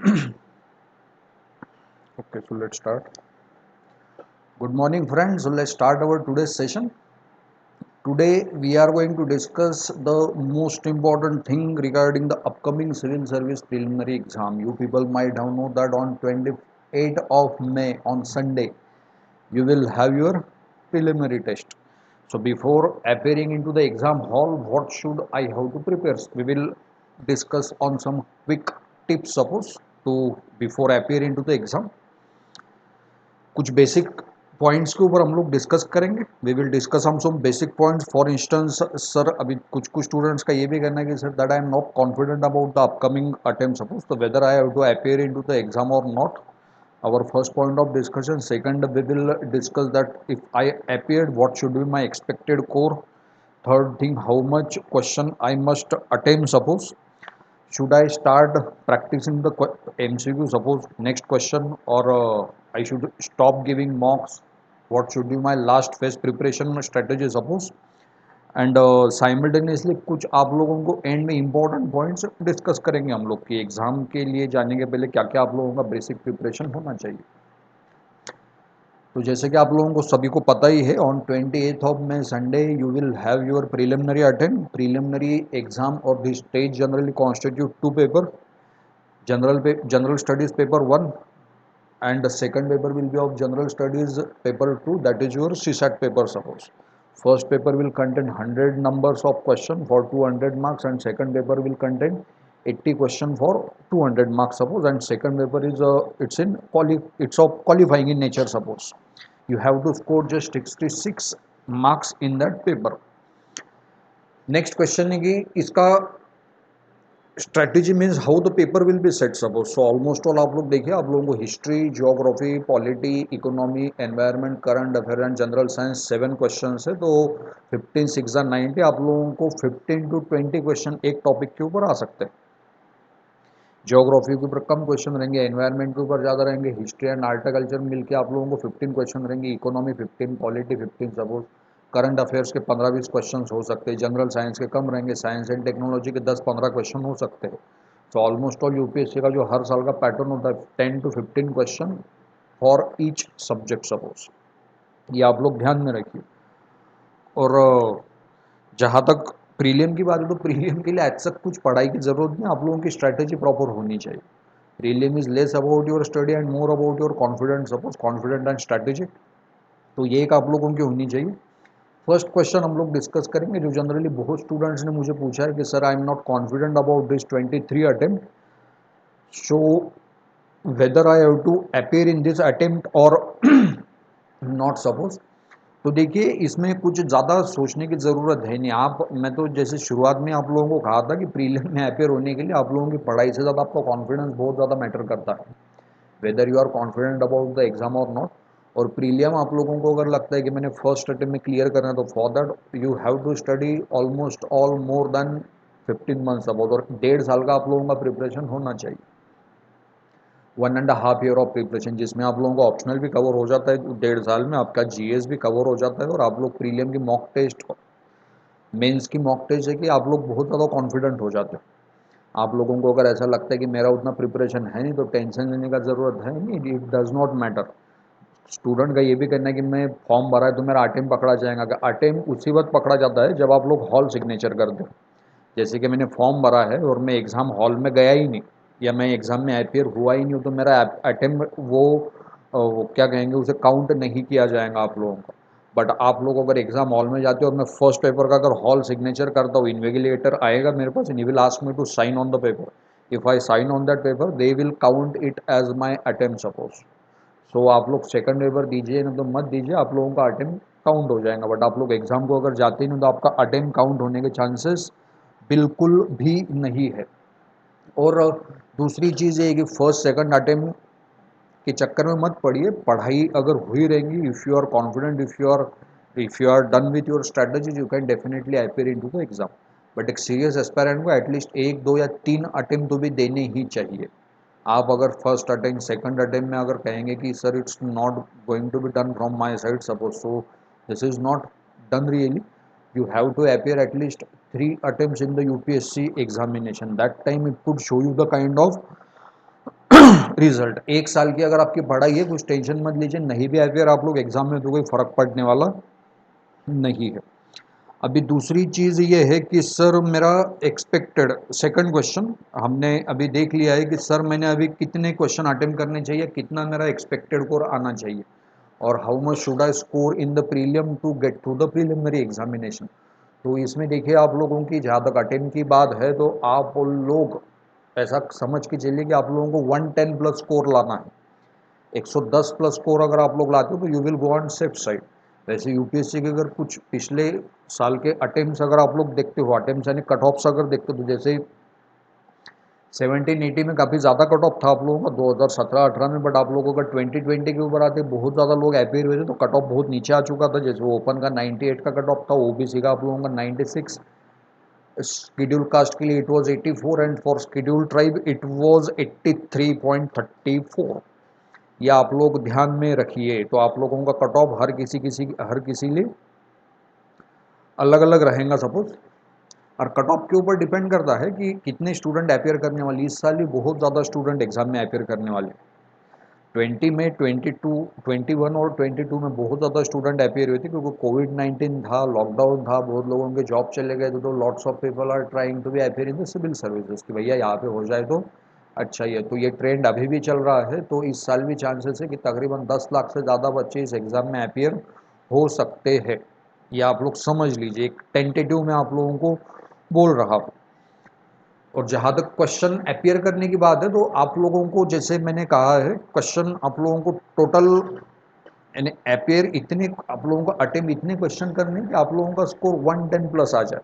Okay, so let's start. Good morning, friends. So let's start our today's session. Today we are going to discuss the most important thing regarding the upcoming civil service preliminary exam. You people might have known that on 28th of May on Sunday you will have your preliminary test. So before appearing into the exam hall, what should I have to prepare? We will discuss on some quick tips suppose to before appear into the exam. कुछ basic points के ऊपर हम लोग discuss करेंगे. We will discuss हम some basic points. For instance sir अभी कुछ कुछ स्टूडेंट्स का ये भी कहना है कि sir that I am not confident about the upcoming attempt suppose, तो whether I have to appear into the exam और not. Our first point of discussion. Second, we will discuss that if I appeared, what should be my expected core. Third thing, how much question I must attempt suppose. Should I start practicing the MCQ suppose next question, or I should stop giving mocks. What should be my last phase preparation strategy suppose. And simultaneously कुछ आप लोगों को and में important points discuss करेंगे हम लोग कि exam के लिए जाने के पहले क्या क्या आप लोगों का बेसिक प्रिपरेशन होना चाहिए. तो जैसे कि आप लोगों को सभी को पता ही है, on 28th of May Sunday you will have your preliminary attempt. Preliminary exam और this stage generally constitute two paper. General studies paper 1 and the second paper will be of general studies paper 2, that is your CSAT paper suppose. First paper will contain 100 numbers of question for 200 marks and second paper will contain 80 question for 200 marks suppose, and second paper is it's of qualifying in nature suppose. You have to score just 66 marks in that paper. Next question है कि इसका strategy means how the paper will B set suppose. So almost all आप लोग देखिए, आप लोगों को history, geography, polity, economy, environment, current affair and general science 7 question है. तो 15 6 90 आप लोगों को 15 to 20 क्वेश्चन एक टॉपिक के ऊपर आ सकते हैं. जियोग्राफी के ऊपर कम क्वेश्चन रहेंगे, एनवायरनमेंट के ऊपर ज़्यादा रहेंगे, हिस्ट्री एंड आर्टिकल्चर मिलकर आप लोगों को 15 क्वेश्चन रहेंगे, economy 15, polity 15 suppose. Current affairs के 15-20 क्वेश्चन हो सकते हैं, जनरल साइंस के कम रहेंगे, साइंस एंड टेक्नोलॉजी के 10-15 क्वेश्चन हो सकते हैं. तो ऑलमोस्ट ऑल यूपीएससी का जो हर साल का पैटर्न होता है 10 to 15 question for each subject suppose. ये आप लोग ध्यान में रखिए. और जहाँ तक प्रीलियम की बात है तो प्रीलियम के लिए आज तक कुछ पढ़ाई की ज़रूरत नहीं, आप लोगों की स्ट्रैटेजी प्रॉपर होनी चाहिए. Prelim is less about your study and more about your confidence suppose, confident and strategy. तो ये एक आप लोगों की होनी चाहिए. फर्स्ट क्वेश्चन हम लोग डिस्कस करेंगे जो जनरली बहुत स्टूडेंट्स ने मुझे पूछा है कि sir I am not confident about this 23 attempt, so whether I have to appear in this attempt और नॉट सपोज. तो देखिए इसमें कुछ ज़्यादा सोचने की ज़रूरत है नहीं. आप, मैं तो जैसे शुरुआत में आप लोगों को कहा था कि प्रीलिम में अपीयर होने के लिए आप लोगों की पढ़ाई से ज़्यादा आपका कॉन्फिडेंस बहुत ज़्यादा मैटर करता है, whether you are confident about the exam और नॉट. और प्रीलियम आप लोगों को अगर लगता है कि मैंने फर्स्ट अटेम्प्ट में क्लियर करना है तो for that you have to study almost all more than 15 months about, और 1.5 साल का आप लोगों का प्रिपरेशन होना चाहिए. 1.5 ईयर ऑफ प्रिपरेशन जिसमें आप लोगों का ऑप्शनल भी कवर हो जाता है, 1.5 साल में आपका जीएस भी कवर हो जाता है, और आप लोग प्रीलियम की मॉक टेस्ट, मेंस की मॉक टेस्ट है कि आप लोग बहुत ज़्यादा कॉन्फिडेंट हो जाते हैं. आप लोगों को अगर ऐसा लगता है कि मेरा उतना प्रिपरेशन है नहीं तो टेंशन लेने का ज़रूरत है नहीं, it does not matter. Student का ये भी कहना है कि मैं फॉर्म भरा है तो मेरा अटेम्प्ट पकड़ा जाएगा. अगर अटेम्प्ट उसी वक्त पकड़ा जाता है जब आप लोग हॉल सिग्नेचर करते हो. जैसे कि मैंने फॉर्म भरा है और मैं एग्ज़ाम हॉल में गया ही नहीं या मैं एग्ज़ाम में अपीयर हुआ ही नहीं हूँ तो मेरा अटेम्प्ट वो क्या कहेंगे उसे काउंट नहीं किया जाएगा आप लोगों का. बट आप लोग अगर एग्ज़ाम हॉल में जाते हो और मैं फर्स्ट पेपर का अगर हॉल सिग्नेचर करता हूँ, इन्वेगिलेटर आएगा मेरे पास and he will ask me to sign on the paper. If I sign on that paper they will count it as my attempt suppose. So आप लोग सेकंड पेपर दीजिए ना तो मत दीजिए, आप लोगों का अटेम्प्ट काउंट हो जाएगा. बट आप लोग एग्ज़ाम को अगर जाते ही नहीं तो आपका अटेम्प्ट काउंट होने के चांसेस बिल्कुल भी नहीं है. और दूसरी चीज़ ये है कि फर्स्ट सेकंड अटेम्प्ट के चक्कर में मत पड़िए. पढ़ाई अगर हुई रहेंगी, if you are confident, if you are done with your strategy you can definitely appear into the exam. But एक सीरियस एस्पायरेंट को एटलीस्ट 1 2 या 3 अटेम्प्ट तो भी देने ही चाहिए. आप अगर फर्स्ट अटेम्प्ट सेकंड अटेम्प्ट में अगर कहेंगे कि sir it's not going to be done from my side suppose, so this is not done really. You have to appear at least 3 attempts in the UPSC examination. That time it could show you the kind of result 1 साल की अगर आपकी पढ़ाई है, कुछ tension मत लीजिए, नहीं भी अगर आप लोग एग्जाम में तो कोई फर्क पड़ने वाला नहीं है। अभी दूसरी चीज़ ये है कि सर मेरा एक्सपेक्टेड सेकंड क्वेश्चन हमने अभी देख लिया है कि सर मैंने अभी कितने क्वेश्चन अटेम्प्ट करने चाहिए, कितना मेरा एक्सपेक्टेड स्कोर आना चाहिए, और how much should I score in the prelim to get through the preliminary examination. तो इसमें देखिए आप लोगों की जहाँ तक अटेम्प्ट की बात है तो आप लोग ऐसा समझ के चलिए कि आप लोगों को 110 प्लस स्कोर लाना है। 110 प्लस स्कोर अगर आप लोग लाते हो तो you will go on safe side. वैसे यूपीएससी के अगर कुछ पिछले साल के अटेम्प्ट्स अगर आप लोग देखते हो, अटेम्प्ट्स यानी कट ऑफ्स अगर देखते हो, तो जैसे 17-18 में काफ़ी ज़्यादा कट ऑफ था आप लोगों का 2017-18 में, बट आप लोगों का 2020 के ऊपर आते बहुत ज़्यादा लोग अपेयर हुए थे तो कट ऑफ बहुत नीचे आ चुका था। जैसे ओपन का 98 का कट ऑफ था, ओबीसी का आप लोगों का 96, शेड्यूल कास्ट के लिए it was 84 and for schedule tribe it was 83.34। ये आप लोग ध्यान में रखिए। तो आप लोगों का कट ऑफ हर किसी लिए अलग अलग रहेगा सपोज, और कट ऑफ के ऊपर डिपेंड करता है कि कितने स्टूडेंट अपेयर करने वाले। इस साल भी बहुत ज़्यादा स्टूडेंट एग्जाम में अपेयर करने वाले। 20 में 22, 21 और 22 में बहुत ज़्यादा स्टूडेंट अपेयर हुए थे क्योंकि कोविड-19 था, लॉकडाउन था, बहुत लोगों के जॉब चले गए थे, तो lots of people are trying to be appear in the civil services कि भैया यहाँ पे हो जाए तो अच्छा ही है। तो ये ट्रेंड अभी भी चल रहा है, तो इस साल भी चांसेस है कि तकरीबन 10 लाख से ज़्यादा बच्चे इस एग्ज़ाम में अपेयर हो सकते हैं। ये आप लोग समझ लीजिए, एक टेंटेटिव में आप लोगों को बोल रहा हूँ। और जहाँ तक क्वेश्चन अपियर करने की बात है तो आप लोगों को जैसे मैंने कहा है, क्वेश्चन आप लोगों को टोटल यानी अपियर इतने आप लोगों को अटेम्प्ट इतने क्वेश्चन करने कि आप लोगों का स्कोर 110 प्लस आ जाए।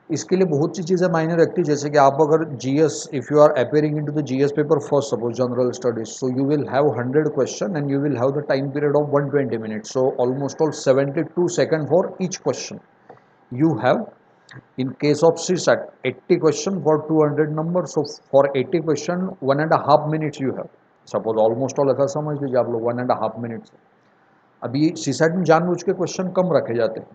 इसके लिए बहुत सी चीज़ें मायने रखती है, जैसे कि आप अगर GS, if you are appearing into the GS paper first suppose general studies, so you will have 100 question and you will have the time period of 120 minutes, so almost all 72 second for each question you have. In case of CSAT, 80 question for 200 numbers, so for 80 question 1.5 minutes you have. Suppose almost all ऐसा समझ लीजिए आप लोग 1.5 minutes। अभी CSAT में जानबूझ के question कम रखे जाते हैं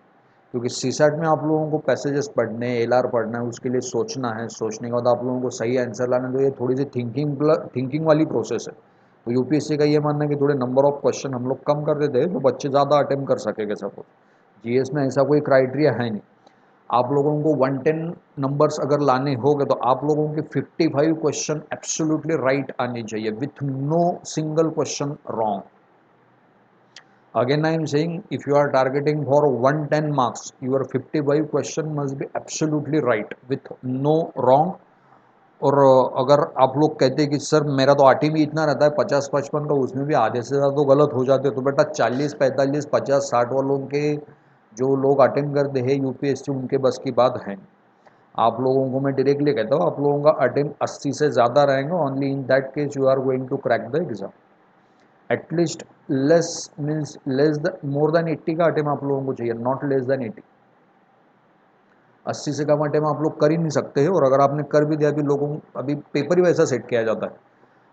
क्योंकि सीसैट में आप लोगों को पैसेजेस पढ़ने, एलआर पढ़ना है, उसके लिए सोचना है, सोचने के बाद आप लोगों को सही आंसर लाना है, तो ये थोड़ी सी थिंकिंग वाली प्रोसेस है। तो यूपीएससी का ये मानना है कि थोड़े नंबर ऑफ क्वेश्चन हम लोग कम कर देते हैं तो बच्चे ज़्यादा अटेम्प्ट कर सकेंगे। सपोज जीएस में ऐसा कोई क्राइटेरिया है नहीं। आप लोगों को 110 नंबर्स अगर लाने होंगे तो आप लोगों के 55 क्वेश्चन एब्सोल्युटली राइट आने चाहिए with no single question wrong. Again I am saying if you are targeting for 110 marks, your 55 question must be absolutely right with no wrong. और अगर आप लोग कहते हैं कि सर मेरा तो आठवीं में इतना रहता है 50-55 का, उसमें भी आधे से ज़्यादा तो गलत हो जाते, तो बेटा 40-45-50-60 वालों के जो लोग अटेम्प्ट करते हैं यूपीएससी, उनके बस की बात है। आप लोगों को मैं डायरेक्टली कहता हूँ आप लोगों का अटेम्प्ट 80 से ज़्यादा रहेंगे, only in that case you are going to crack the exam. At least less means less the more than 80 का अटेम्प्ट आप लोगों को चाहिए, नॉट लेस देन 80। 80 से कम अटेम्प्ट आप लोग कर ही नहीं सकते हैं, और अगर आपने कर भी दिया, अभी लोगों अभी पेपर ही वैसा सेट किया जाता है,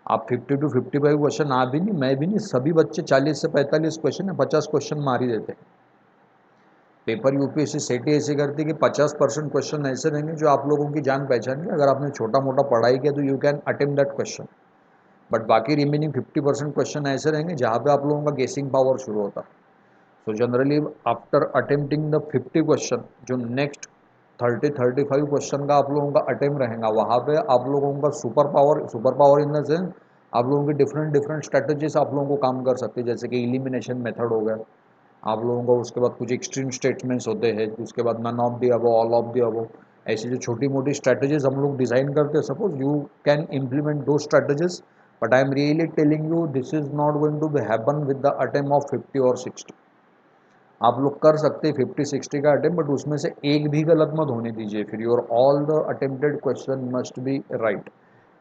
आप 50 to 55 क्वेश्चन, आप भी नहीं, मैं भी नहीं, सभी बच्चे 40 से 45 क्वेश्चन या 50 क्वेश्चन मार ही देते हैं। पेपर यूपीएससी सेट ही ऐसे करती है कि 50% क्वेश्चन ऐसे रहेंगे जो आप लोगों की जान पहचान के, अगर आपने छोटा मोटा पढ़ाई किया तो you can attempt that question, but बाकी रिमेनिंग 50% क्वेश्चन ऐसे रहेंगे जहाँ पे आप लोगों का गेसिंग पावर शुरू होता है। So generally after attempting the 50 question, जो नेक्स्ट 30-35 क्वेश्चन का आप लोगों का अटेम्प्ट रहेगा, वहाँ पे आप लोगों का super power in the sense आप लोगों की डिफरेंट डिफरेंट स्ट्रेटजीज आप लोगों को काम कर सकती है, जैसे कि एलिमिनेशन मेथड हो गया आप लोगों को, उसके बाद कुछ एक्सट्रीम स्टेटमेंट्स होते हैं, उसके बाद none of the above, all of the above, ऐसी जो छोटी मोटी स्ट्रेटजीज हम लोग डिज़ाइन करते हैं, सपोज यू कैन इम्प्लीमेंट दो strategies, but I am really telling you this is not going to be happen with the attempt of 50 और 60। आप लोग कर सकते हैं 50-60 का अटेम्प्ट, बट उसमें से एक भी गलत मत होने दीजिए, फिर your all the attempted question must be right.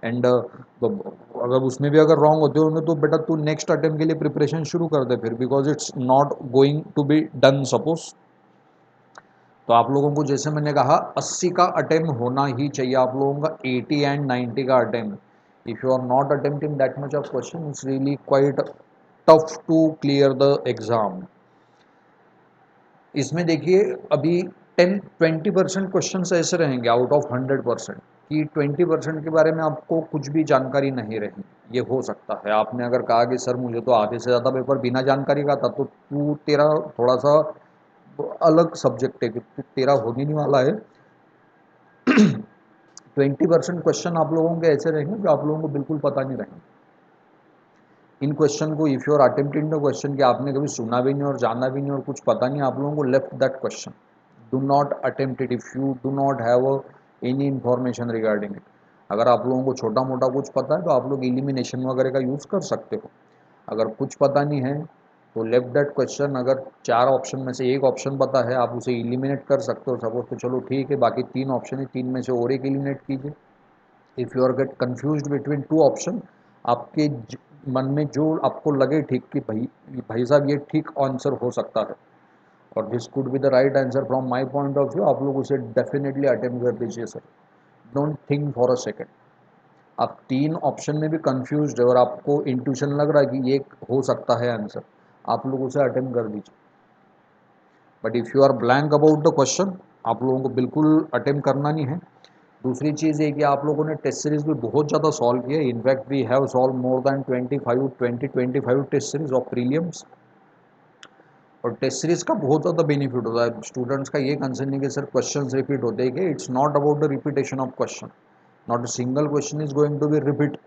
And अगर उसमें भी अगर रॉन्ग होते होंगे तो बेटा तू नेक्स्ट अटेम्प्ट के लिए प्रिपरेशन शुरू कर दे फिर, because it's not going to be done suppose. तो आप लोगों को जैसे मैंने कहा 80 का अटेम्प्ट होना ही चाहिए आप लोगों का, 80 एंड 90 का attempt. If you are not attempting that much of question it's really quite tough to clear the exam. इसमें देखिए अभी 10-20% क्वेश्चन ऐसे रहेंगे आउट ऑफ 100%, कि 20% के बारे में आपको कुछ भी जानकारी नहीं रही, ये हो सकता है। आपने अगर कहा कि सर मुझे तो आधे से ज़्यादा पेपर बिना जानकारी का था, तो तू तेरा थोड़ा सा अलग सब्जेक्ट है कि तू तेरा होने नहीं वाला है। 20% क्वेश्चन आप लोगों के ऐसे रहेंगे जो आप लोगों को बिल्कुल पता नहीं रहेंगे। इन क्वेश्चन को if you are attempting the question कि आपने कभी सुना भी नहीं और जाना भी नहीं और कुछ पता नहीं, आप लोगों को left that question, do not attempt it if you do not have any information regarding it. अगर आप लोगों को छोटा मोटा कुछ पता है तो आप लोग एलिमिनेशन वगैरह का यूज़ कर सकते हो। अगर कुछ पता नहीं है तो लेफ्ट दैट क्वेश्चन। अगर 4 ऑप्शन में से एक ऑप्शन पता है, आप उसे एलिमिनेट कर सकते हो सपोज, तो चलो ठीक है, बाकी 3 ऑप्शन है, 3 में से और एक एलिमिनेट कीजिए। If you are get confused between 2 option, आपके मन में जो आपको लगे ठीक कि भाई साहब ये ठीक आंसर हो सकता है और this could be the right answer from my point of view, आप लोग उसे डेफिनेटली अटेम्प्ट कर दीजिए sir. Don't think for a second. आप 3 ऑप्शन में भी कंफ्यूज्ड है और आपको इंट्यूशन लग रहा है कि ये हो सकता है आंसर, आप लोग उसे अटेम्प्ट कर दीजिए। But if you are blank about the question, आप लोगों को बिल्कुल अटेम्प्ट करना नहीं है। दूसरी चीज़ ये कि आप लोगों ने टेस्ट सीरीज़ भी बहुत ज़्यादा सॉल्व किया है। In fact we have solve more than 25 test series of prelims. और टेस्ट सीरीज़ का बहुत ज़्यादा बेनिफिट होता है। स्टूडेंट्स का ये कंसर्न नहीं कि सर क्वेश्चंस रिपीट होते हैं, कि it's not about the repetition of question, not a single question is going to be repeat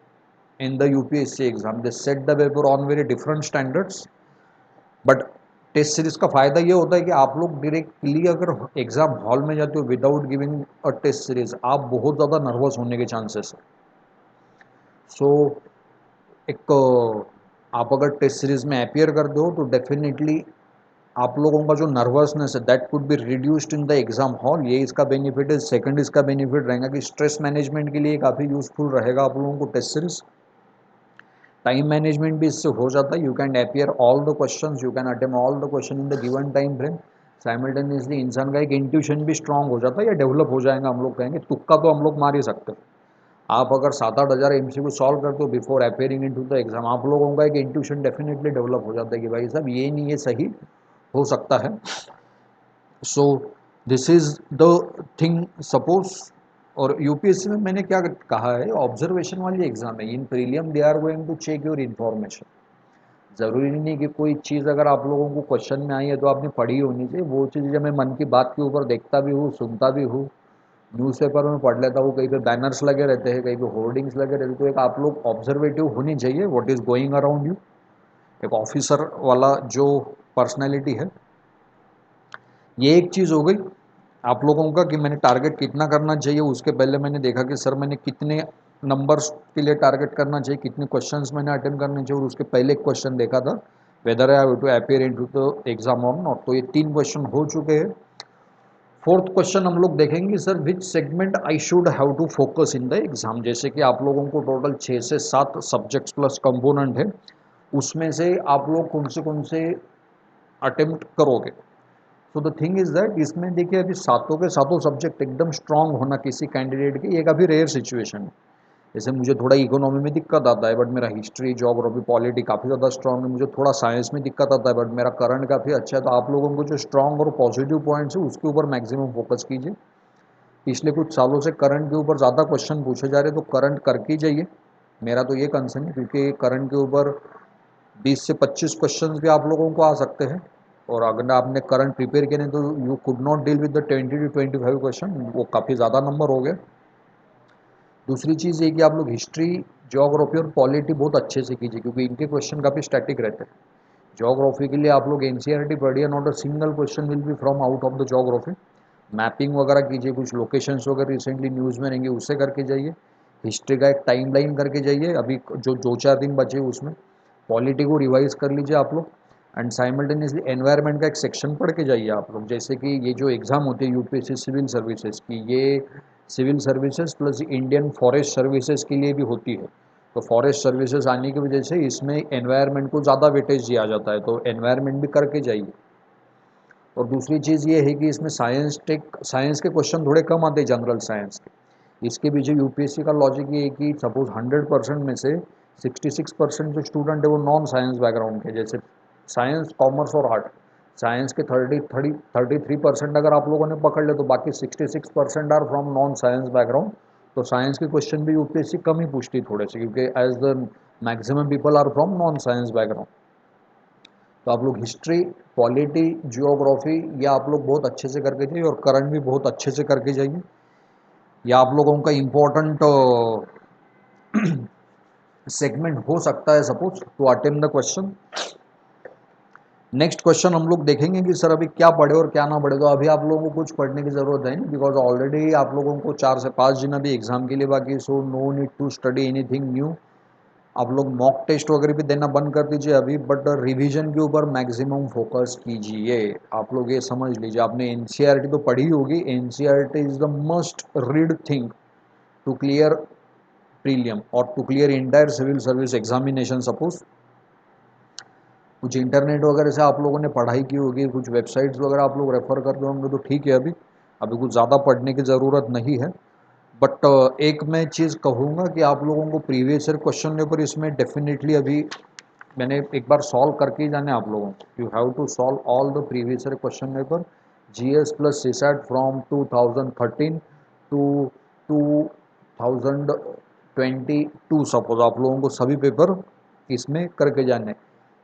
in the UPSC exam. They set the paper on very different standards. But test series का फ़ायदा ये होता है कि आप लोग directly अगर exam hall में जाते हो without giving a test series, आप बहुत ज़्यादा नर्वस होने के चांसेस है। सो एक आप अगर टेस्ट सीरीज में अपियर करते हो तो डेफिनेटली आप लोगों का जो नर्वसनेस है that could be reduced in the exam hall. ये इसका बेनिफिट है। सेकंड इसका बेनिफिट रहेगा कि स्ट्रेस मैनेजमेंट के लिए काफ़ी यूजफुल रहेगा आप लोगों को टेस्ट सीरीज। टाइम मैनेजमेंट भी इससे हो जाता है। You can appear all the questions, you can attempt all the question in the given time frame. Simultaneously इंसान का एक इंट्यूशन भी स्ट्रांग हो जाता है या डेवलप हो जाएगा। हम लोग कहेंगे तुक्का तो हम लोग मार ही सकते हैं। आप अगर 7-8 हज़ार MCQ सॉल्व करते हो before appearing into the exam, आप लोगों का एक इंट्यूशन डेफिनेटली डेवलप हो जाता है कि भाई साहब ये नहीं, ये सही हो सकता है। So this is the thing suppose. और यूपीएससी में मैंने क्या कहा है, ऑब्जर्वेशन वाली एग्जाम है। In prelim they are going to check your information. ज़रूरी नहीं कि कोई चीज़ अगर आप लोगों को क्वेश्चन में आई है तो आपने पढ़ी होनी चाहिए। वो चीज़ जब मैं मन की बात के ऊपर देखता भी हूँ, सुनता भी हूँ, न्यूज़पेपर में पढ़ लेता हूँ, कहीं पे बैनर्स लगे रहते हैं, कहीं पे होर्डिंग्स लगे रहते हैं, तो एक आप लोग ऑब्जर्वेटिव होनी चाहिए what is going around you. एक ऑफिसर वाला जो पर्सनैलिटी है, ये एक चीज़ हो गई आप लोगों का कि मैंने टारगेट कितना करना चाहिए। उसके पहले मैंने देखा कि सर मैंने कितने नंबर्स के लिए टारगेट करना चाहिए, कितने क्वेश्चंस मैंने अटेम्प्ट करने चाहिए, और उसके पहले एक क्वेश्चन देखा था whether I have to appear into the exam और नॉट। तो ये 3 क्वेश्चन हो चुके हैं। फोर्थ क्वेश्चन हम लोग देखेंगे sir which segment I should have to focus in the exam. जैसे कि आप लोगों को टोटल 6 से 7 सब्जेक्ट्स प्लस कंपोनेंट है, उसमें से आप लोग कौन से अटेम्प्ट करोगे। So the thing is that इसमें देखिए अभी सातों के सातों सब्जेक्ट एकदम स्ट्रांग होना किसी कैंडिडेट की, ये काफ़ी रेयर सिचुएशन है। जैसे मुझे थोड़ा इकोनॉमी में दिक्कत आता है बट मेरा हिस्ट्री ज्योग्राफी पॉलिटी काफ़ी ज़्यादा स्ट्रांग है। मुझे थोड़ा साइंस में दिक्कत आता है बट मेरा करंट काफ़ी अच्छा है। तो आप लोगों को जो स्ट्रांग और पॉजिटिव पॉइंट्स है उसके ऊपर मैक्सिमम फोकस कीजिए। पिछले कुछ सालों से करंट के ऊपर ज़्यादा क्वेश्चन पूछे जा रहे हैं, तो करंट करके ही जाइए। मेरा तो ये कंसर्न है क्योंकि करंट के ऊपर 20 से 25 क्वेश्चंस भी आप लोगों को आ सकते हैं। और अगर आपने करंट प्रिपेयर किए नहीं तो you could not deal with the 20 to 25 question, वो काफ़ी ज़्यादा नंबर हो गए। दूसरी चीज़ ये कि आप लोग हिस्ट्री ज्योग्राफी और पॉलिटी बहुत अच्छे से कीजिए क्योंकि इनके क्वेश्चन काफ़ी स्टैटिक रहते हैं। ज्योग्राफी के लिए आप लोग NCERT पढ़िए, not a single question will be from out of the geography. Mapping वगैरह कीजिए, कुछ लोकेशंस वगैरह रिसेंटली न्यूज़ में रहेंगे उससे करके जाइए। हिस्ट्री का एक टाइमलाइन करके जाइए, अभी जो 2-4 दिन बचे उसमें पॉलिटी को रिवाइज कर लीजिए आप लोग। एंड साइमल्टेनियसली एनवायरनमेंट का एक सेक्शन पढ़ के जाइए आप लोग। जैसे कि ये जो एग्ज़ाम होती है यूपीएससी सिविल सर्विसेज की, ये civil services plus Indian forest services के लिए भी होती है। तो फॉरेस्ट सर्विसेज आने की वजह से इसमें एनवायरनमेंट को ज़्यादा वेटेज दिया जाता है, तो एनवायरनमेंट भी करके जाइए। और दूसरी चीज़ ये है कि इसमें साइंस के क्वेश्चन थोड़े कम आते हैं जनरल साइंस के। इसके पीछे यूपीएससी का लॉजिक ये है कि सपोज 100% में से 66% जो स्टूडेंट है वो नॉन साइंस बैकग्राउंड के, जैसे साइंस कॉमर्स और आर्ट। साइंस के 33% अगर आप लोगों ने पकड़ ले तो बाकी 66% are from non science background. तो साइंस के क्वेश्चन भी यूपीएससी कम ही पूछती थोड़े से, क्योंकि as the maximum people are from non science background. तो आप लोग हिस्ट्री, पॉलिटी, जियोग्राफी ये आप लोग बहुत अच्छे से करके जाइए, और करंट भी बहुत अच्छे से करके जाइए। या आप लोगों का इम्पोर्टेंट सेगमेंट हो सकता है suppose to attempt the question. Next question हम लोग देखेंगे कि सर अभी क्या पढ़े और क्या ना पढ़े। तो अभी आप लोगों को कुछ पढ़ने की ज़रूरत है नहीं, बिकॉज ऑलरेडी आप लोगों को 4 से 5 दिन अभी एग्जाम के लिए बाकी, so no need to study anything new. आप लोग मॉक टेस्ट वगैरह भी देना बंद कर दीजिए अभी, बट रिवीजन के ऊपर मैक्सिमम फोकस कीजिए। आप लोग ये समझ लीजिए, आपने एनसीईआरटी तो पढ़ी होगी, NCERT is the must read thing to clear prelim और to clear entire civil service examination. Suppose कुछ इंटरनेट वगैरह से आप लोगों ने पढ़ाई की होगी, कुछ वेबसाइट्स वगैरह आप लोग रेफ़र करते होंगे, तो ठीक है, अभी अभी कुछ ज़्यादा पढ़ने की ज़रूरत नहीं है। बट एक मैं चीज़ कहूँगा कि आप लोगों को प्रीवियस ईयर क्वेश्चन पेपर इसमें डेफिनेटली अभी मैंने एक बार सॉल्व करके ही जाने आप लोगों को। You have to solve all the previous year question paper, GS plus CSAT from 2013 to 2022। Suppose आप लोगों को सभी पेपर इसमें करके जाने।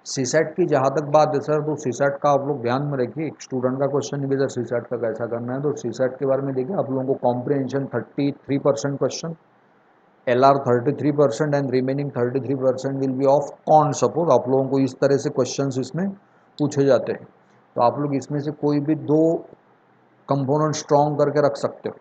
सीसैट की जहाँ तक बात है सर, तो सीसैट का आप लोग ध्यान में रखिए, एक स्टूडेंट का क्वेश्चन नहीं सर सीसैट का कैसा करना है। तो सीसैट के बारे में देखिए, आप लोगों को comprehension 33% question, LR 33% and remaining 33% will be of con. Suppose आप लोगों को इस तरह से क्वेश्चंस इसमें पूछे जाते हैं। तो आप लोग इसमें से कोई भी 2 कंपोनेंट स्ट्रॉन्ग करके रख सकते हो।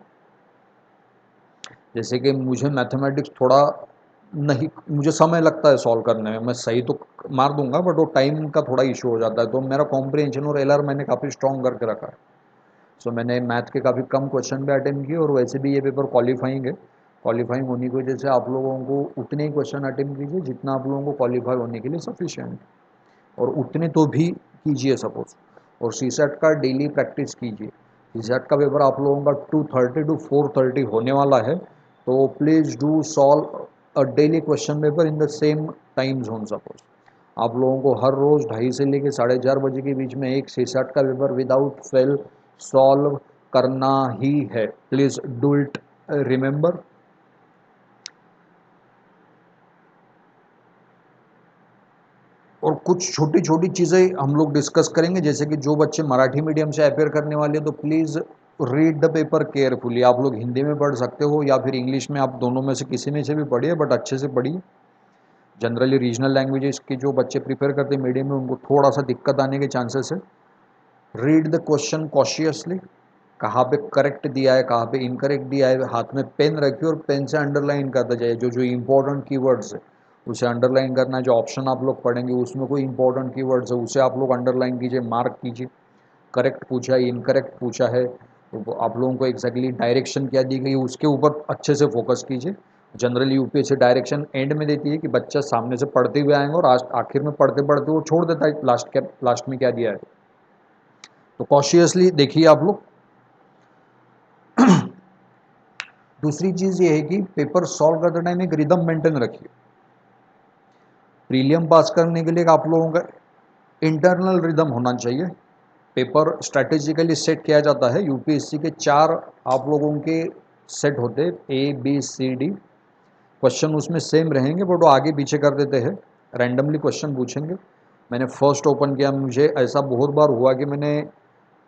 जैसे कि मुझे मैथमेटिक्स थोड़ा नहीं, मुझे समय लगता है सॉल्व करने में, मैं सही तो मार दूंगा बट वो टाइम का थोड़ा इशू हो जाता है, तो मेरा कॉम्प्रिहेंशन और LR मैंने काफ़ी स्ट्रॉन्ग करके रखा है। सो मैंने मैथ के काफ़ी कम क्वेश्चन भी अटेम्प्ट किए, और वैसे भी ये पेपर क्वालिफाइंग है। क्वालिफाइंग होने की वजह से आप लोगों को उतने ही क्वेश्चन अटेम्प्ट कीजिए जितना आप लोगों को क्वालिफाई होने के लिए सफिशिएंट, और उतने तो भी कीजिए सपोज। और सीसैट का डेली प्रैक्टिस कीजिए। सीसैट का पेपर आप लोगों का 2:30 to 4:30 होने वाला है, तो please do solve a daily question paper in the same time zone. Suppose आप लोगों को हर रोज़ 2:30 से लेकर 4:30 बजे के बीच में एक सीसैट का पेपर विदाउट फेल सॉल्व करना ही है। Please do it, remember. और कुछ छोटी छोटी चीज़ें हम लोग डिस्कस करेंगे, जैसे कि जो बच्चे मराठी मीडियम से अपेयर करने वाले हैं, तो please read the paper carefully. आप लोग हिंदी में पढ़ सकते हो या फिर इंग्लिश में, आप दोनों में से किसी में से भी पढ़िए, बट अच्छे से पढ़िए। जनरली रीजनल लैंग्वेजेस के जो बच्चे प्रिपेयर करते हैं मीडियम में, उनको थोड़ा सा दिक्कत आने के चांसेस है। रीड द क्वेश्चन कॉशियसली, कहाँ पे करेक्ट दिया है, कहाँ पे इनकरेक्ट दिया है, हाथ में पेन रखिए और पेन से अंडरलाइन करते जाइए। जो जो इंपॉर्टेंट कीवर्ड्स है उसे अंडरलाइन करना है। जो ऑप्शन आप लोग पढ़ेंगे उसमें कोई इंपॉर्टेंट कीवर्ड्स है उसे आप लोग अंडरलाइन कीजिए, मार्क कीजिए। करेक्ट पूछा है, इनकरेक्ट पूछा है, तो आप लोगों को एग्जैक्टली डायरेक्शन क्या दी गई है उसके ऊपर अच्छे से फोकस कीजिए। जनरली यूपीएससी डायरेक्शन एंड में देती है कि बच्चा सामने से पढ़ते हुए आएंगे, और आखिर में पढ़ते पढ़ते वो छोड़ देता है लास्ट में क्या दिया है। तो कॉशियसली देखिए आप लोग। दूसरी चीज़ ये है कि पेपर सॉल्व करते टाइम एक रिदम मेंटेन रखिए। प्रीलियम पास करने के लिए आप लोगों का इंटरनल रिदम होना चाहिए। पेपर स्ट्रैटेजिकली सेट किया जाता है। यूपीएससी के 4 आप लोगों के सेट होते हैं, ABCD। क्वेश्चन उसमें सेम रहेंगे बट वो आगे पीछे कर देते हैं, रैंडमली क्वेश्चन पूछेंगे। मैंने फर्स्ट ओपन किया, मुझे ऐसा बहुत बार हुआ कि मैंने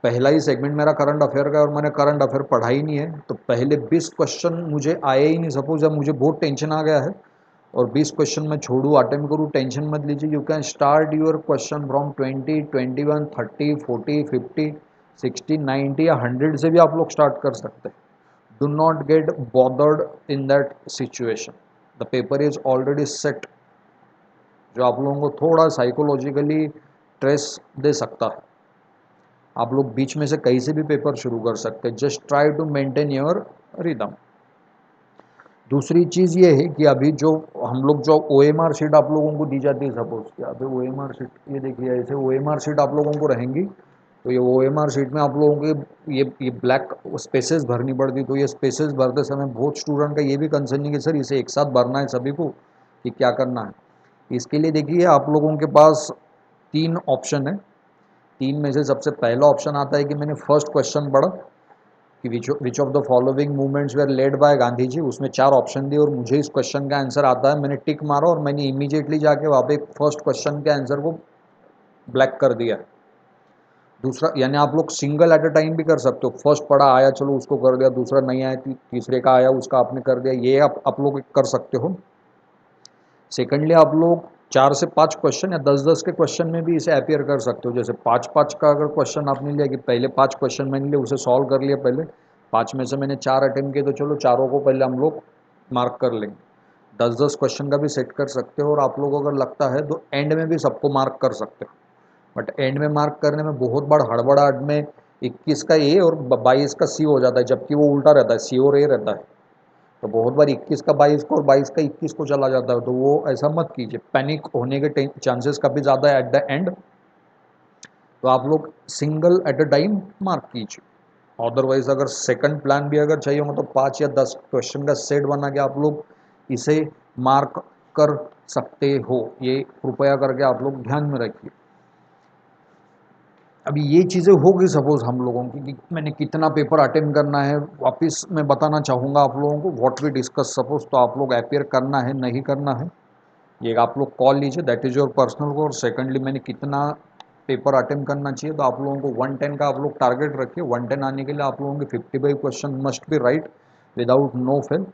पहला ही सेगमेंट मेरा करंट अफेयर का, और मैंने करंट अफेयर पढ़ा ही नहीं है, तो पहले 20 क्वेश्चन मुझे आए ही नहीं। सपोज जब मुझे बहुत टेंशन आ गया है और 20 क्वेश्चन मैं छोड़ूँ, अटेम्प्ट करूँ, टेंशन मत लीजिए। You can start your question from 20, 21, 30, 40, 50, 60, 90 या 100 से भी आप लोग स्टार्ट कर सकते हैं। Do not get bothered in that situation, the paper is already set, जो आप लोगों को थोड़ा साइकोलॉजिकली स्ट्रेस दे सकता है। आप लोग बीच में से कहीं से भी पेपर शुरू कर सकते हैं, just try to maintain your rhythm. दूसरी चीज़ ये है कि अभी जो हम लोग जो OMR शीट आप लोगों को दी जाती है, सपोज यहाँ पे OMR शीट, ये देखिए ऐसे OMR शीट आप लोगों को रहेंगी। तो ये OMR शीट में आप लोगों के ये ब्लैक स्पेसेस भरनी पड़ती। तो ये स्पेसेस भरते समय बहुत स्टूडेंट का ये भी कंसर्न है कि सर इसे एक साथ भरना है सभी को, कि क्या करना है। इसके लिए देखिए आप लोगों के पास 3 ऑप्शन है। 3 में से सबसे पहला ऑप्शन आता है कि मैंने फर्स्ट क्वेश्चन पढ़ा, कि which of the following movements were led by Gandhi ji, उसमें 4 ऑप्शन दिए और मुझे इस क्वेश्चन का आंसर आता है, मैंने टिक मारा और मैंने इमीडिएटली जाके वहाँ पे फर्स्ट क्वेश्चन के आंसर को ब्लैक कर दिया। दूसरा यानी आप लोग सिंगल एट अ टाइम भी कर सकते हो, फर्स्ट पढ़ा आया चलो उसको कर दिया, दूसरा नहीं आया तीसरे का आया उसका आपने कर दिया, ये आप लोग कर सकते हो। सेकेंडली आप लोग 4 से 5 क्वेश्चन या 10-10 के क्वेश्चन में भी इसे अपेयर कर सकते हो। जैसे 5-5 का अगर क्वेश्चन आपने लिया कि पहले 5 क्वेश्चन मैंने लिए उसे सॉल्व कर लिया, पहले 5 में से मैंने 4 अटेम्प्ट किए तो चलो चारों को पहले हम लोग मार्क कर लेंगे। 10-10 क्वेश्चन का भी सेट कर सकते हो और आप लोग अगर लगता है तो एंड में भी सबको मार्क कर सकते हो। बट एंड में मार्क करने में बहुत बड़ा हड़बड़ाहट में 21 का ए और 22 का सी हो जाता है, जबकि वो उल्टा रहता है, सी और ए रहता है। तो बहुत बार 21 का 22 को और 22 का 21 को चला जाता है, तो वो ऐसा मत कीजिए, पैनिक होने के चांसेस काफ़ी ज़्यादा है एट द एंड। तो आप लोग single at a time mark कीजिए। अदरवाइज अगर सेकंड प्लान भी अगर चाहिए हो तो 5 या 10 क्वेश्चन का सेट बना के आप लोग इसे मार्क कर सकते हो, ये कृपया करके आप लोग ध्यान में रखिए। अभी ये चीज़ें होगी सपोज हम लोगों की कि मैंने कितना पेपर अटेम्प्ट करना है, वापस मैं बताना चाहूँगा आप लोगों को व्हाट वी डिस्कस सपोज, तो आप लोग अपेयर करना है नहीं करना है ये आप लोग कॉल लीजिए, that is your personal goal. Secondly मैंने कितना पेपर अटेम्प्ट करना चाहिए, तो आप लोगों को 110 का आप लोग टारगेट रखिए। 110 आने के लिए आप लोगों के 55 question must be right without no fail.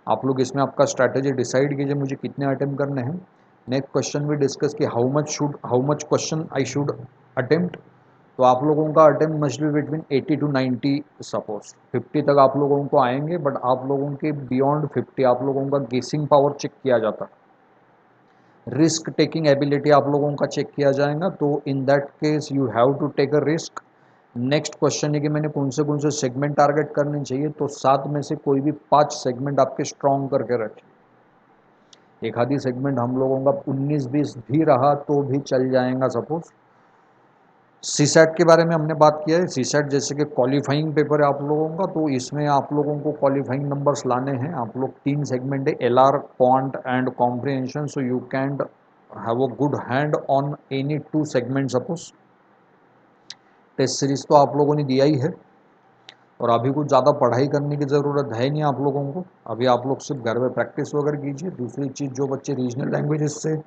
आप लोग इसमें आपका स्ट्रैटेजी डिसाइड कीजिए मुझे कितने अटेम्प्ट करने हैं। नेक्स्ट क्वेश्चन भी डिस्कस कि how much question I should attempt, तो आप लोगों का attempt must be between 80 to 90, suppose 50 तक आप लोगों को आएंगे, बट आप लोगों के बियॉन्ड 50 आप लोगों का गेसिंग पावर चेक किया जाता है, रिस्क टेकिंग एबिलिटी आप लोगों का चेक किया जाएगा। तो in that case you have to take a risk. Next question है कि मैंने कौन से सेगमेंट टारगेट करने चाहिए, तो 7 में से कोई भी 5 सेगमेंट आपके स्ट्रॉन्ग करके रखें। एक आधी सेगमेंट हम लोगों का 19-20 भी रहा तो भी चल जाएगा सपोज। सीसैट के बारे में हमने बात किया है, सीसैट जैसे कि क्वालिफाइंग पेपर है आप लोगों का, तो इसमें आप लोगों को क्वालिफाइंग नंबर्स लाने हैं। आप लोग 3 सेगमेंट है, LR, quant and comprehension, so you can have a good hand on any 2 segment suppose. Test series तो आप लोगों ने दिया ही है और अभी कुछ ज़्यादा पढ़ाई करने की ज़रूरत है नहीं आप लोगों को, अभी आप लोग सिर्फ घर में प्रैक्टिस वगैरह कीजिए। दूसरी चीज़, जो बच्चे रीजनल लैंग्वेजेस से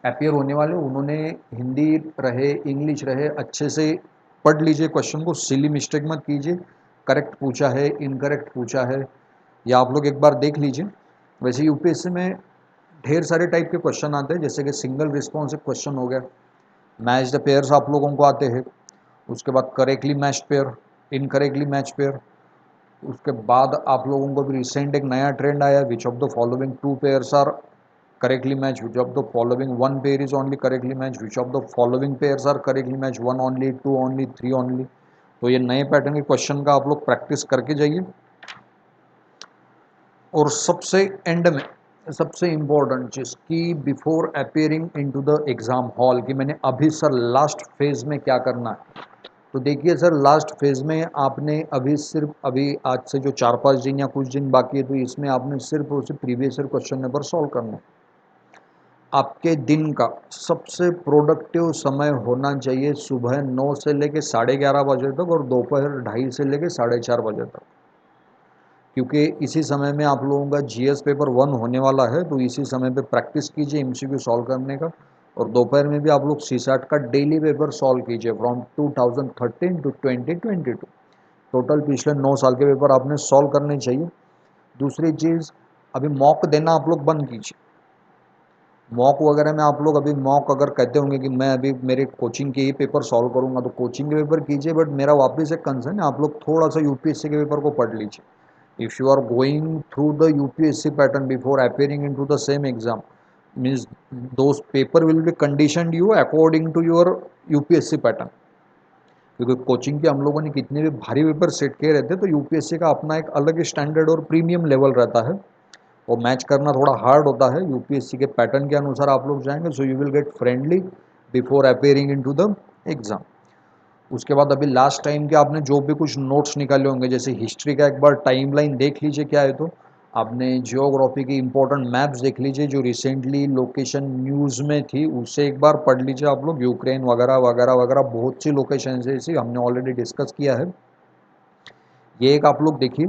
अपियर होने वाले उन्होंने हिंदी रहे इंग्लिश रहे अच्छे से पढ़ लीजिए, क्वेश्चन को सिली मिस्टेक मत कीजिए, करेक्ट पूछा है इनकरेक्ट पूछा है या आप लोग एक बार देख लीजिए। वैसे यूपीएससी में ढेर सारे टाइप के क्वेश्चन आते हैं, जैसे कि सिंगल रिस्पॉन्सिव क्वेश्चन हो गया, मैच द पेयर्स आप लोगों को आते हैं, उसके बाद correctly match pair, incorrectly match pair, उसके बाद आप लोगों को भी रिसेंट एक नया ट्रेंड आया, which of the following 2 pairs are correctly match, which of the following 1 pair is only correctly match, which of the following pairs are correctly match, 1 only, 2 only, 3 only। तो ये नए पैटर्न के question का आप लोग practice करके जाइए। और सबसे एंड में सबसे इम्पोर्टेंट चीज़ कि before appearing into the exam hall कि मैंने अभी सर लास्ट फेज़ में क्या करना है, तो देखिए सर लास्ट फेज़ में आपने अभी सिर्फ अभी आज से जो 4-5 दिन या कुछ दिन बाकी है, तो इसमें आपने सिर्फ और सिर्फ previous year question paper solve करना है। आपके दिन का सबसे प्रोडक्टिव समय होना चाहिए सुबह 9 से लेके 11:30 बजे तक और दोपहर 2:30 से लेके 4:30 बजे तक, क्योंकि इसी समय में आप लोगों का जीएस पेपर 1 होने वाला है, तो इसी समय पे प्रैक्टिस कीजिए एमसीक्यू सॉल्व करने का। और दोपहर में भी आप लोग सीसैट का डेली पेपर सॉल्व कीजिए फ्रॉम 2013 टू 2022, टोटल पिछले 9 साल के पेपर आपने सॉल्व करने चाहिए। दूसरी चीज़, अभी मॉक देना आप लोग बंद कीजिए। मॉक वगैरह में आप लोग अभी मॉक अगर कहते होंगे कि मैं अभी मेरे कोचिंग के ही पेपर सॉल्व करूंगा, तो कोचिंग के पेपर कीजिए, बट मेरा वापस एक कंसर्न है, आप लोग थोड़ा सा यूपीएससी के पेपर को पढ़ लीजिए। If you are going through the UPSC pattern before appearing into the same exam, means those paper will be conditioned you according to your UPSC pattern. क्योंकि कोचिंग के हम लोगों ने कितने भी भारी पेपर सेट किए रहते हैं, तो यूपीएससी का अपना एक अलग स्टैंडर्ड और प्रीमियम लेवल रहता है, और मैच करना थोड़ा हार्ड होता है। यूपीएससी के पैटर्न के अनुसार आप लोग जाएंगे, सो you will get friendly before appearing into the exam. उसके बाद अभी लास्ट टाइम के आपने जो भी कुछ नोट्स निकाले होंगे, जैसे हिस्ट्री का एक बार टाइमलाइन देख लीजिए क्या है, तो आपने जियोग्राफी की इंपॉर्टेंट मैप्स देख लीजिए जो रिसेंटली लोकेशन न्यूज़ में थी, उससे एक बार पढ़ लीजिए आप लोग। यूक्रेन वगैरह वगैरह वगैरह बहुत सी लोकेशन है, इसी हमने ऑलरेडी डिस्कस किया है। ये एक आप लोग देखिए।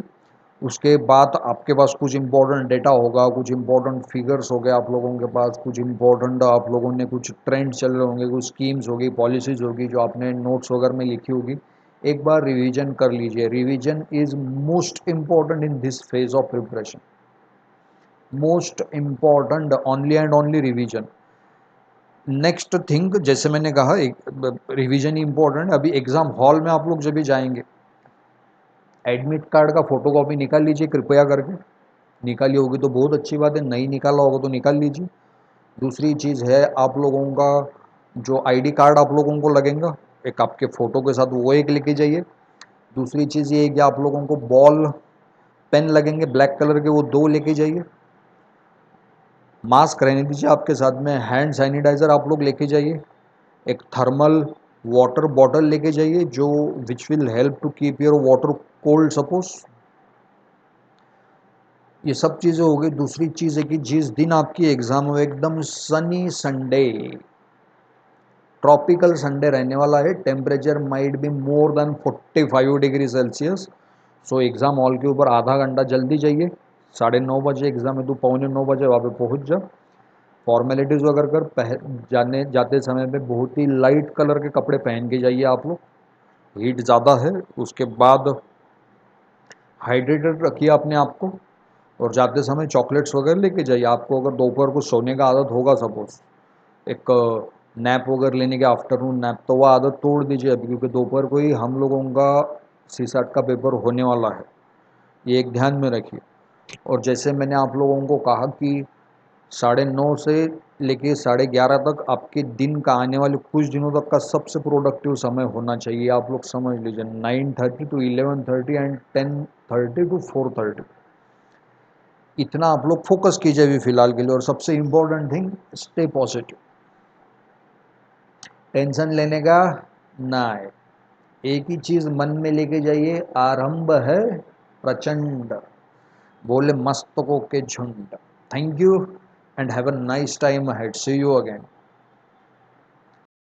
उसके बाद आपके पास कुछ इंपॉर्टेंट डेटा होगा, कुछ इंपॉर्टेंट फिगर्स हो गए आप लोगों के पास, कुछ इंपॉर्टेंट आप लोगों ने कुछ ट्रेंड चल रहे होंगे, कुछ स्कीम्स होगी, पॉलिसीज़ होगी जो आपने नोट्स वगैरह में लिखी होगी। एक बार रिवीजन कर लीजिए। Revision is most important in this phase of preparation. Most important, only and only revision. Next thing, जैसे मैंने कहा एक रिवीजन ही इम्पोर्टेंट है। अभी एग्ज़ाम हॉल में आप लोग जब भी जाएंगे, एडमिट कार्ड का फोटोकॉपी निकाल लीजिए कृपया करके। निकाली होगी तो बहुत अच्छी बात है, नहीं निकाला होगा तो निकाल लीजिए। दूसरी चीज़ है आप लोगों का जो आईडी कार्ड आप लोगों को लगेगा एक आपके फ़ोटो के साथ, वो एक लेके जाइए। दूसरी चीज़ ये है कि आप लोगों को बॉल पेन लगेंगे ब्लैक कलर के, वो 2 लेके जाइए। मास्क रहने दीजिए आपके साथ में। हैंड सैनिटाइज़र आप लोग लेके जाइए। एक थर्मल वाटर बॉटल लेके जाइए जो which will help to keep your water cold suppose. ये सब चीज़ें हो गई। दूसरी चीज़ है कि जिस दिन आपकी एग्ज़ाम हो एकदम सनी संडे, ट्रॉपिकल संडे रहने वाला है। Temperature might be more than 45 degree Celsius. So exam hall के ऊपर आधा घंटा जल्दी जाइए। 9:30 बजे एग्ज़ाम है तो 8:45 वहाँ पे पहुँच जा। फॉर्मेलिटीज़ वगैरह कर जाने जाते समय पे बहुत ही लाइट कलर के कपड़े पहन के जाइए आप लोग, हीट ज़्यादा है। उसके बाद हाइड्रेटेड रखिए अपने आप को, और जाते समय चॉकलेट्स वगैरह लेके जाइए। आपको अगर दोपहर को सोने का आदत होगा सपोज, एक नैप वगैरह लेने के, आफ्टरनून नैप, तो वह आदत तोड़ दीजिए अभी, क्योंकि दोपहर को ही हम लोगों का सीसैट का पेपर होने वाला है। ये एक ध्यान में रखिए। और जैसे मैंने आप लोगों को कहा कि 9:30 से लेके 11:30 तक आपके दिन का, आने वाले कुछ दिनों तक का सबसे प्रोडक्टिव समय होना चाहिए। आप लोग समझ लीजिए 9:30 टू 11:30 एंड 10:30 टू 4:30, इतना आप लोग फोकस कीजिए अभी फ़िलहाल के लिए। और सबसे important thing, stay positive. Tension लेने का ना है। एक ही चीज़ मन में लेके जाइए, आरंभ है प्रचंड, बोले मस्तकों के झुंड। Thank you and have a nice time ahead. See you again.